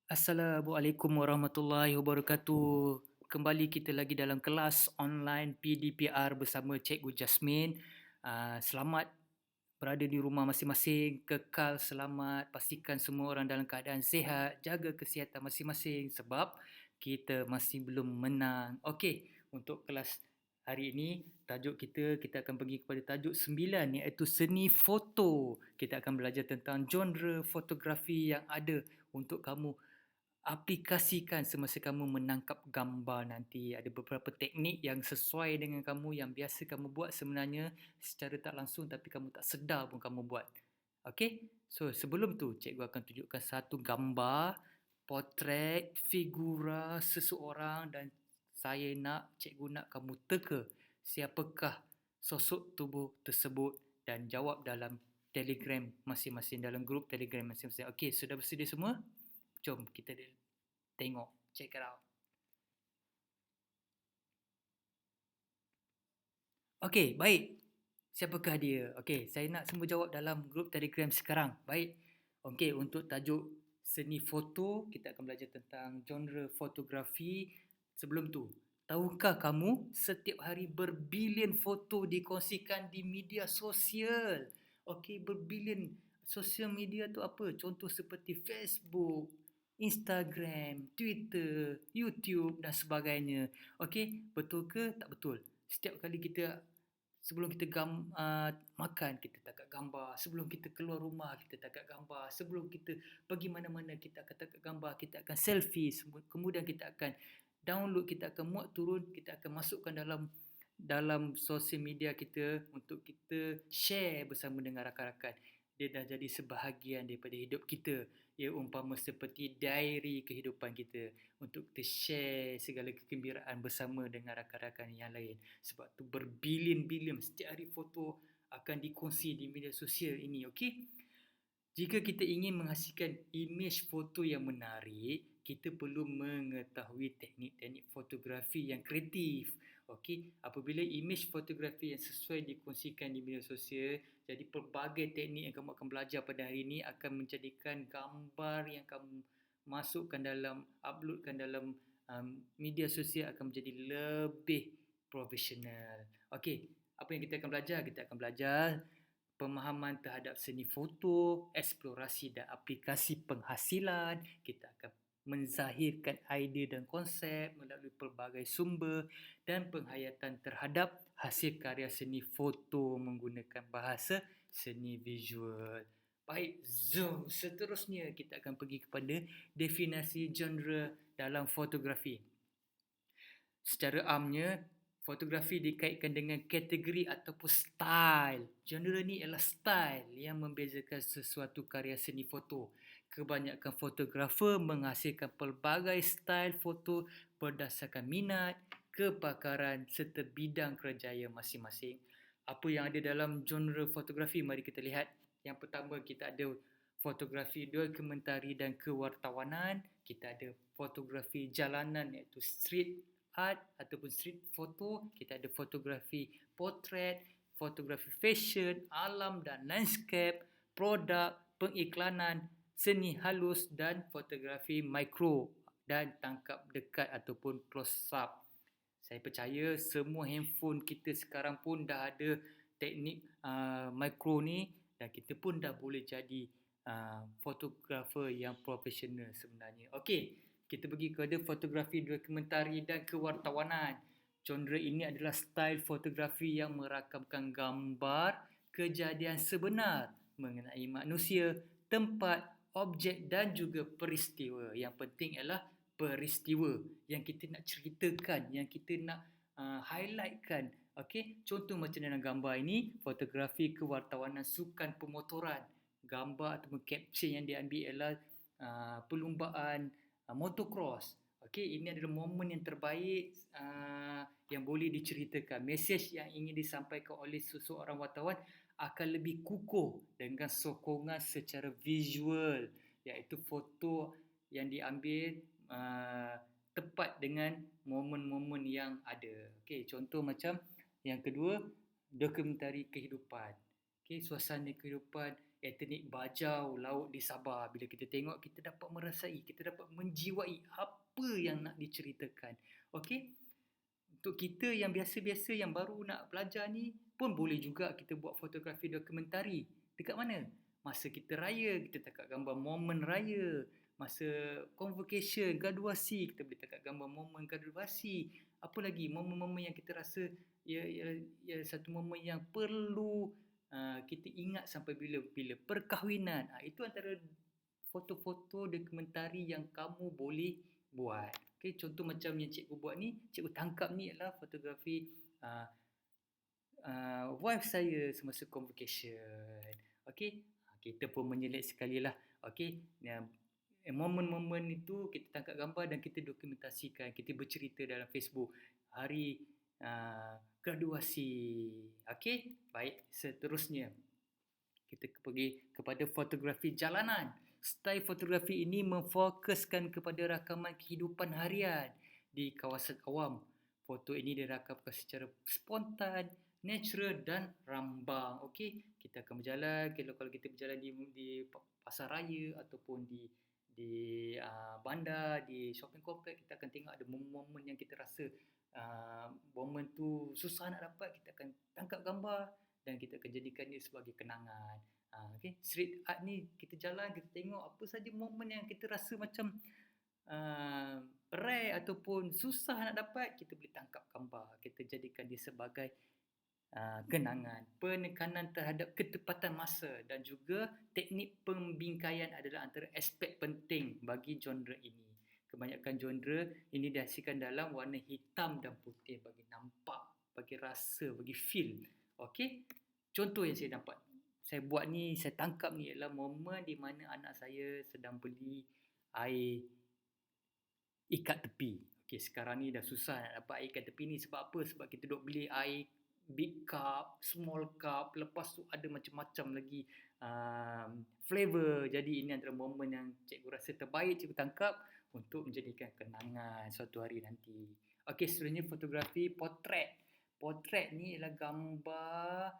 Assalamualaikum warahmatullahi wabarakatuh. Kembali kita lagi dalam kelas online PDPR bersama Cikgu Jasmine. Selamat berada di rumah masing-masing, kekal selamat, pastikan semua orang dalam keadaan sihat, jaga kesihatan masing-masing sebab kita masih belum menang. Okey, untuk kelas hari ini, tajuk kita akan pergi kepada tajuk 9 iaitu seni foto. Kita akan belajar tentang genre fotografi yang ada untuk kamu aplikasikan semasa kamu menangkap gambar nanti. Ada beberapa teknik yang sesuai dengan kamu, yang biasa kamu buat sebenarnya secara tak langsung tapi kamu tak sedar pun kamu buat. Okey? So, sebelum tu cikgu akan tunjukkan satu gambar, potret, figura seseorang dan cikgu nak kamu teka siapakah sosok tubuh tersebut dan jawab dalam Telegram masing-masing, dalam grup Telegram masing-masing. Okey, sudah bersedia semua? Jom kita tengok, check it out. Okey, baik. Siapakah dia? Okey, saya nak semua jawab dalam grup Telegram sekarang. Baik. Okey, untuk tajuk seni foto, kita akan belajar tentang genre fotografi. Sebelum tu, tahukah kamu setiap hari berbilion foto dikongsikan di media sosial? Okey, berbilion. Sosial media tu apa? Contoh seperti Facebook, Instagram, Twitter, YouTube dan sebagainya. Okey, betul ke tak betul? Setiap kali sebelum kita makan, kita tangkap gambar. Sebelum kita keluar rumah, kita tangkap gambar. Sebelum kita pergi mana-mana, kita akan tangkap gambar. Kita akan selfie. Kemudian kita akan download, kita akan muat turun, kita akan masukkan dalam sosial media kita untuk kita share bersama dengan rakan-rakan. Dia dah jadi sebahagian daripada hidup kita. Ia umpama seperti diary kehidupan kita untuk kita share segala kegembiraan bersama dengan rakan-rakan yang lain. Sebab tu berbilion-bilion setiap hari foto akan dikongsi di media sosial ini, okey? Jika kita ingin menghasilkan imej foto yang menarik, kita perlu mengetahui teknik-teknik fotografi yang kreatif. Okey, apabila imej fotografi yang sesuai dikongsikan di media sosial, jadi pelbagai teknik yang kamu akan belajar pada hari ini akan menjadikan gambar yang kamu masukkan uploadkan dalam media sosial akan menjadi lebih profesional. Okey, apa yang kita akan belajar? Kita akan belajar pemahaman terhadap seni foto, eksplorasi dan aplikasi penghasilan. Kita akan menzahirkan idea dan konsep melalui pelbagai sumber dan penghayatan terhadap hasil karya seni foto menggunakan bahasa seni visual. Baik, zoom. Seterusnya kita akan pergi kepada definisi genre dalam fotografi. Secara amnya, fotografi dikaitkan dengan kategori ataupun style. Genre ni ialah style yang membezakan sesuatu karya seni foto. Kebanyakan fotografer menghasilkan pelbagai style foto berdasarkan minat, kepakaran serta bidang kerjaya masing-masing. Apa yang ada dalam genre fotografi? Mari kita lihat. Yang pertama, kita ada fotografi dokumentari dan kewartawanan. Kita ada fotografi jalanan iaitu street art ataupun street photo. Kita ada fotografi portrait, fotografi fashion, alam dan landscape, produk, pengiklanan, seni halus dan fotografi mikro dan tangkap dekat ataupun close up. Saya percaya semua handphone kita sekarang pun dah ada teknik mikro ni dan kita pun dah boleh jadi fotografer yang profesional sebenarnya. Okey, kita pergi kepada fotografi dokumentari dan kewartawanan. Genre ini adalah style fotografi yang merakamkan gambar kejadian sebenar mengenai manusia, tempat, objek dan juga peristiwa. Yang penting ialah peristiwa yang kita nak ceritakan, yang kita nak highlightkan. Okey, contoh macam dalam gambar ini, fotografi kewartawanan sukan pemotoran. Gambar ataupun caption yang diambil ialah perlumbaan motocross. Okey, ini adalah momen yang terbaik yang boleh diceritakan. Mesej yang ingin disampaikan oleh seseorang wartawan akan lebih kukuh dengan sokongan secara visual, iaitu foto yang diambil tepat dengan momen-momen yang ada. Okey, contoh macam yang kedua, dokumentari kehidupan. Okey, suasana kehidupan etnik Bajau, Laut di Sabah. Bila kita tengok, kita dapat merasai, kita dapat menjiwai apa yang nak diceritakan. Okey? Untuk kita yang biasa-biasa yang baru nak belajar ni pun boleh juga kita buat fotografi dokumentari. Dekat mana? Masa kita raya, kita tangkap gambar momen raya. Masa convocation, graduasi, kita boleh tangkap gambar momen graduasi. Apa lagi? Momen-momen yang kita rasa ya satu momen yang perlu kita ingat sampai bila perkahwinan. Itu antara foto-foto dokumentari yang kamu boleh buat. Okay, contoh macam yang cikgu buat ni, cikgu tangkap ni adalah fotografi wife saya semasa convocation. Okay, kita pun menyelit sekali lah. Okay, momen-momen itu kita tangkap gambar dan kita dokumentasikan, kita bercerita dalam Facebook hari graduasi. Okay, baik, seterusnya kita pergi kepada fotografi jalanan. Style fotografi ini memfokuskan kepada rakaman kehidupan harian di kawasan awam. Foto ini dirakamkan secara spontan, natural dan rambang. Okey, kita akan berjalan. Kalau kita berjalan di pasar raya ataupun di bandar, di shopping complex, kita akan tengok ada momen-momen yang kita rasa momen tu susah nak dapat, kita akan tangkap gambar dan kita akan jadikan dia sebagai kenangan. Okay. Street art ni kita jalan, kita tengok apa saja momen yang kita rasa macam rare ataupun susah nak dapat, kita boleh tangkap gambar, kita jadikan dia sebagai kenangan. Penekanan terhadap ketepatan masa dan juga teknik pembingkaian adalah antara aspek penting bagi genre ini. Kebanyakan genre ini dihasilkan dalam warna hitam dan putih bagi nampak, bagi rasa, bagi feel. Okey. Contoh yang saya dapat, saya buat ni, saya tangkap ni adalah momen di mana anak saya sedang beli air ikat tepi. Okey, sekarang ni dah susah nak dapat air ikat tepi ni. Sebab apa? Sebab kita duk beli air big cup, small cup, lepas tu ada macam-macam lagi flavor. Jadi ini antara momen yang cikgu rasa terbaik cikgu tangkap untuk menjadikan kenangan suatu hari nanti. Okey, seterusnya fotografi potret. Potret ni ialah gambar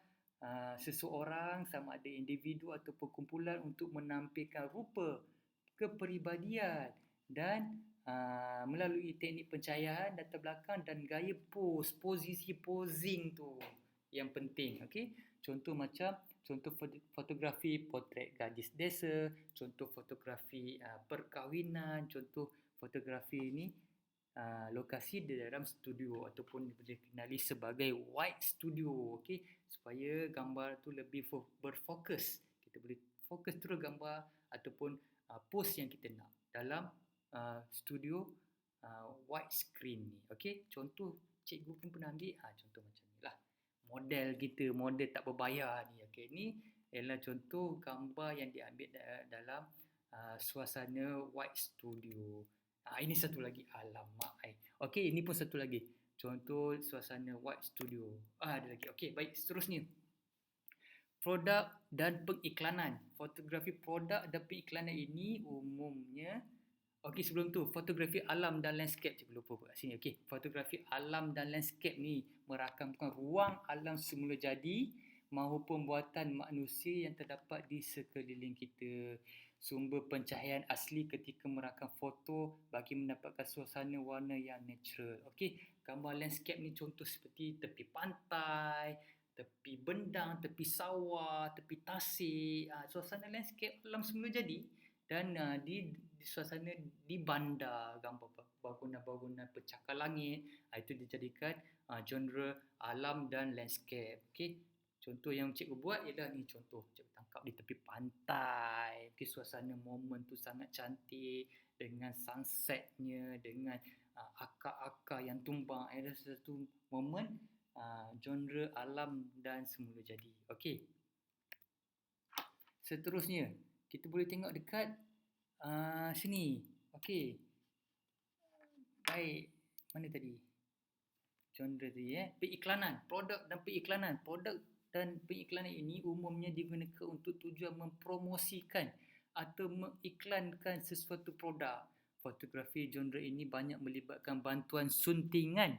seseorang, sama ada individu ataupun kumpulan, untuk menampilkan rupa, kepribadian dan melalui teknik pencahayaan latar belakang dan gaya pose, posisi posing tu yang penting. Okey, contoh fotografi potret gadis desa, contoh fotografi perkahwinan, contoh fotografi ni lokasi di dalam studio ataupun dikenali sebagai white studio. Okey, supaya gambar tu lebih berfokus, kita boleh fokus terus gambar ataupun pose yang kita nak dalam studio white screen ni. Okey, contoh cikgu pun pernah ambil contoh macam ni lah, model kita, model tak berbayar ni. Okey, ni ialah contoh gambar yang diambil dalam suasana white studio. Ini satu lagi, alamak. Okey, ini pun satu lagi contoh suasana white studio. Ada lagi. Okey, baik, seterusnya produk dan pengiklanan. Fotografi produk dan pengiklanan ini umumnya, okey, sebelum tu fotografi alam dan landscape, cikgu lupa kat sini. Okey, fotografi alam dan landscape ni merakamkan ruang alam semula jadi maupun buatan manusia yang terdapat di sekeliling kita. Sumber pencahayaan asli ketika merakam foto bagi mendapatkan suasana warna yang natural. Okey, gambar landscape ni contoh seperti tepi pantai, tepi bendang, tepi sawah, tepi tasik, suasana landscape alam semula jadi. Dan di suasana di bandar, gambar bangunan-bangunan pencakar langit, itu dijadikan genre alam dan landscape. Okey, contoh yang cikgu buat ialah ni, contoh cikgu tangkap di tepi pantai. Okey, suasana momen tu sangat cantik dengan sunsetnya, dengan akar-akar yang tumbang. Ada satu momen genre alam dan semula jadi. Okey, seterusnya kita boleh tengok dekat sini. Okey, baik, mana tadi genre tadi periklanan, produk dan periklanan. Produk dan pengiklanan ini umumnya digunakan untuk tujuan mempromosikan atau mengiklankan sesuatu produk. Fotografi genre ini banyak melibatkan bantuan suntingan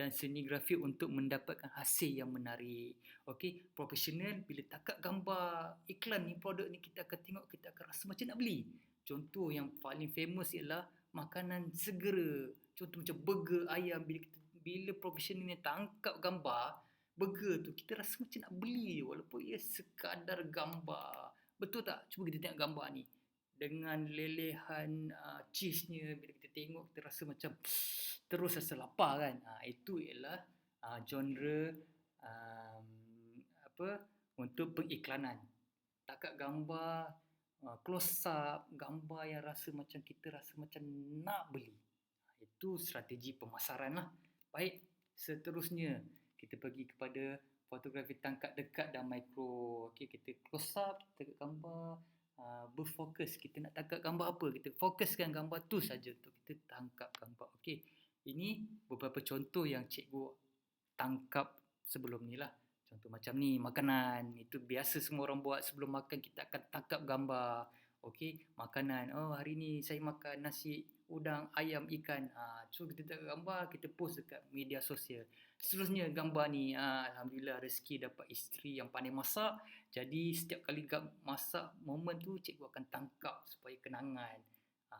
dan senigrafi untuk mendapatkan hasil yang menarik. Okey, profesional bila tangkap gambar iklan ni, produk ni, kita akan tengok, kita akan rasa macam nak beli. Contoh yang paling famous ialah makanan segera. Contoh macam burger ayam, bila profesional ni tangkap gambar burger tu, kita rasa macam nak beli walaupun ia sekadar gambar. Betul tak? Cuba kita tengok gambar ni. Dengan lelehan cheese-nya, bila kita tengok kita rasa macam terus rasa lapar kan. Itu ialah genre untuk pengiklanan. Tangkap gambar close up, gambar yang kita rasa macam nak beli. Itu strategi pemasaran lah. Baik, seterusnya kita pergi kepada fotografi tangkap dekat dan mikro. Okey, kita close up, kita tangkap gambar, berfokus. Kita nak tangkap gambar apa, kita fokuskan gambar tu saja untuk kita tangkap gambar. Okey, ini beberapa contoh yang cikgu tangkap sebelum ni lah. Contoh macam ni, makanan. Itu biasa semua orang buat sebelum makan, kita akan tangkap gambar. Okey, makanan. Oh, hari ni saya makan nasi udang, ayam, ikan. So kita tangkap gambar, kita post dekat media sosial. Seterusnya gambar ni, alhamdulillah rezeki dapat isteri yang pandai masak. Jadi setiap kali masak, momen tu cikgu akan tangkap supaya kenangan.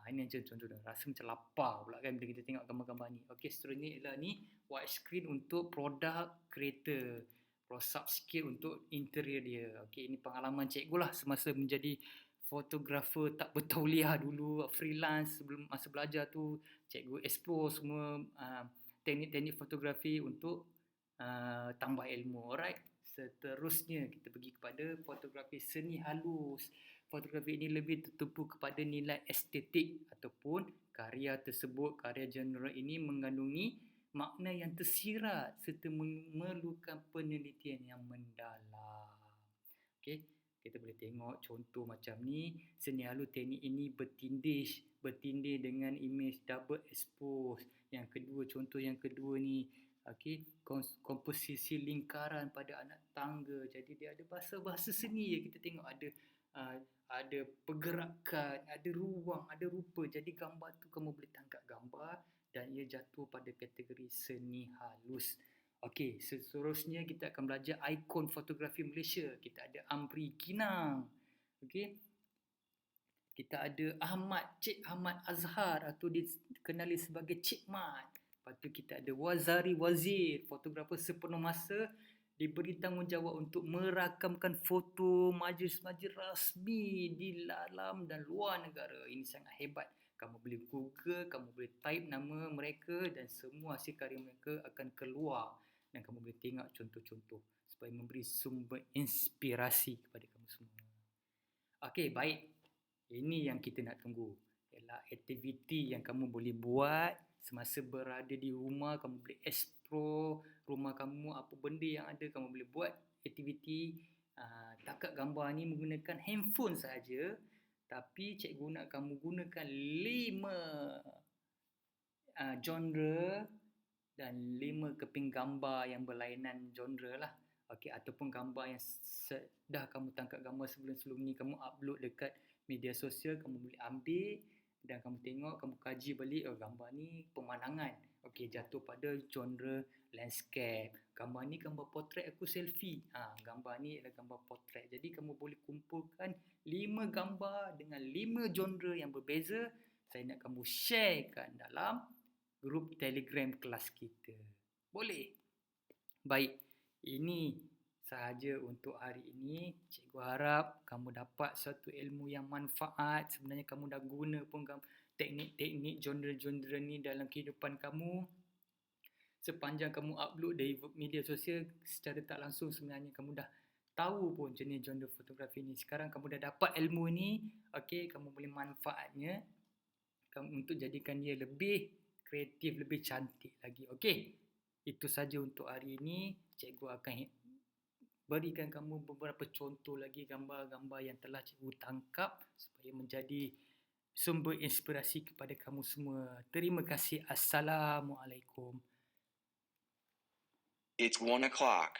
Ini contoh dah. Rasa macam lapar pula kan bila kita tengok gambar-gambar ni. Okey, seterusnya ialah ni widescreen untuk produk creator. Close up sikit untuk interior dia. Okey, ini pengalaman cikgu lah semasa menjadi fotografer tak bertauliah dulu, freelance sebelum masa belajar tu. Cikgu explore semua teknik-teknik fotografi untuk tambah ilmu. Alright, seterusnya kita pergi kepada fotografi seni halus. Fotografi ini lebih tertumpu kepada nilai estetik ataupun karya tersebut, karya genre ini mengandungi makna yang tersirat serta memerlukan penelitian yang mendalam. Okey, kita boleh tengok contoh macam ni. Seni halus teknik ini bertindih dengan image double expose. Contoh yang kedua ni, okey, komposisi lingkaran pada anak tangga. Jadi dia ada bahasa seni yang kita tengok, ada pergerakan, ada ruang, ada rupa. Jadi gambar tu kamu boleh tangkap gambar dan ia jatuh pada kategori seni halus. Okey, seterusnya kita akan belajar ikon fotografi Malaysia. Kita ada Amri Kinang. Okey. Kita ada Cik Ahmad Azhar atau dikenali sebagai Cik Mat. Lepas tu kita ada Wazari Wazir, fotografer sepenuh masa, diberi tanggungjawab untuk merakamkan foto majlis-majlis rasmi di dalam dan luar negara. Ini sangat hebat. Kamu boleh Google, kamu boleh type nama mereka dan semua hasil karya mereka akan keluar. Dan kamu boleh tengok contoh-contoh supaya memberi sumber inspirasi kepada kamu semua. Okey, baik. Ini yang kita nak tunggu. Ialah aktiviti yang kamu boleh buat semasa berada di rumah. Kamu boleh explore rumah kamu, apa benda yang ada kamu boleh buat aktiviti. Tangkap gambar ni menggunakan handphone saja. Tapi cikgu nak kamu gunakan 5 genre dan 5 keping gambar yang berlainan genre lah. Okey, ataupun gambar yang dah kamu tangkap gambar sebelum ni, kamu upload dekat media sosial, kamu boleh ambil dan kamu tengok, kamu kaji balik, gambar ni pemandangan. Okey, jatuh pada genre landscape. Gambar ni gambar potret aku selfie. Gambar ni adalah gambar potret. Jadi kamu boleh kumpulkan 5 gambar dengan 5 genre yang berbeza. Saya nak kamu sharekan dalam grup Telegram kelas kita. Boleh? Baik. Ini sahaja untuk hari ini. Cikgu harap kamu dapat satu ilmu yang manfaat. Sebenarnya kamu dah guna pun teknik-teknik genre-genre ni dalam kehidupan kamu. Sepanjang kamu upload dari media sosial, secara tak langsung sebenarnya kamu dah tahu pun jenis genre fotografi ni. Sekarang kamu dah dapat ilmu ni, okey, kamu boleh manfaatnya untuk jadikan dia lebih kreatif, lebih cantik lagi. Okey, itu saja untuk hari ini. Cikgu akan berikan kamu beberapa contoh lagi gambar-gambar yang telah cikgu tangkap supaya menjadi sumber inspirasi kepada kamu semua. Terima kasih. Assalamualaikum. It's 1 o'clock.